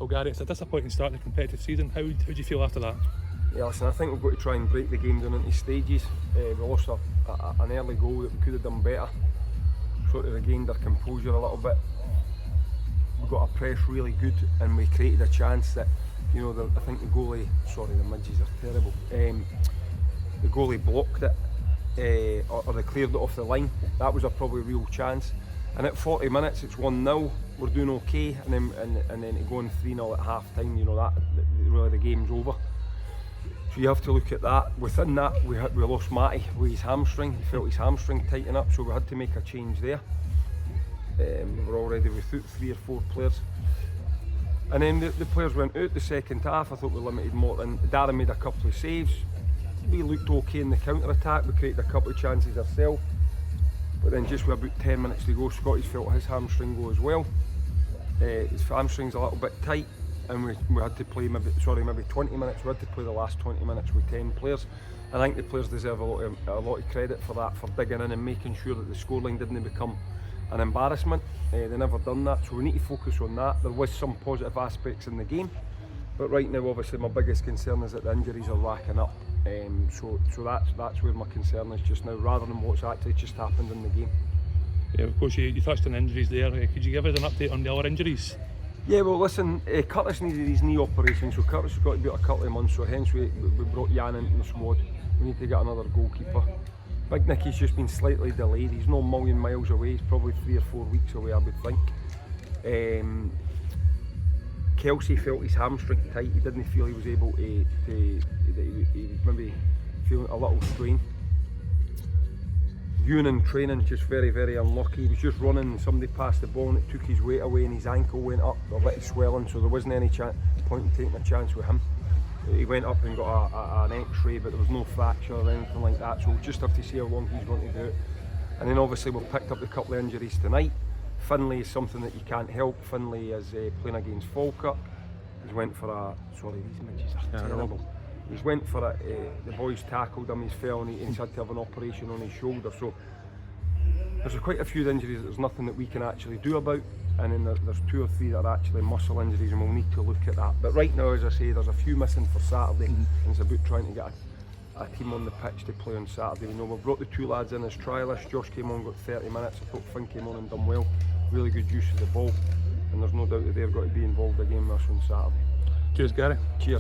Well, Gary, it's a disappointing start to the competitive season. How do you feel after that? Yeah, listen, I think we've got to try and break the game down into stages. We lost an early goal that we could have done better. Sort of regained our composure a little bit. We got our press really good and we created a chance that, you know, I think the goalie, sorry, the midges are terrible. The goalie blocked it, or they cleared it off the line. That was a probably real chance. And at 40 minutes, it's 1-0. We're doing okay, and then to go on 3-0 at half time, you know, that really the game's over. So you have to look at that. Within that, we lost Matty with his hamstring. He felt his hamstring tighten up, so we had to make a change there. We were already without 3 or 4 players. And then the players went out the second half. I thought we limited Morton. Darren made a couple of saves. We looked okay in the counter-attack. We created a couple of chances ourselves. But then just with about 10 minutes to go, Scotty's felt his hamstring go as well. His hamstring's a little bit tight, and we had to play maybe 20 minutes. We had to play the last 20 minutes with 10 players. I think the players deserve a lot of credit for that, for digging in and making sure that the scoreline didn't become an embarrassment. They never done that, so we need to focus on that. There was some positive aspects in the game, but right now obviously my biggest concern is that the injuries are racking up. So that's where my concern is just now, rather than what's actually just happened in the game. Yeah, of course, you touched on injuries there. Could you give us an update on the other injuries? Yeah, well listen, Curtis needed his knee operation, so Curtis has got to be out a couple of months, so hence we brought Jan into the squad. We need to get another goalkeeper. Big Nicky's just been slightly delayed. He's not a million miles away, he's probably 3 or 4 weeks away, I would think. Kelsey felt his hamstring tight. He didn't feel he was able to he was maybe feeling a little strain. Ewan in training, just very, very unlucky. He was just running and somebody passed the ball and it took his weight away and his ankle went up, a bit of swelling, so there wasn't any point in taking a chance with him. He went up and got an x-ray, but there was no fracture or anything like that, so we'll just have to see how long he's going to do it. And then obviously we've picked up a couple of injuries tonight. Finlay is something that you can't help. Finlay is playing against Falkirk. He's went for a, sorry, these midges are terrible. He's went for a, the boys tackled him, he's fell and he's had to have an operation on his shoulder. So there's quite a few injuries that there's nothing that we can actually do about. And then there's 2 or 3 that are actually muscle injuries, and we'll need to look at that. But right now, as I say, there's a few missing for Saturday, and it's about trying to get a team on the pitch to play on Saturday. You know, we've brought the 2 lads in as trialists. Josh came on, got 30 minutes. I thought Finn came on and done well. Really good use of the ball, and there's no doubt that they're going to be involved again with us on Saturday. Cheers, Gary. Cheers.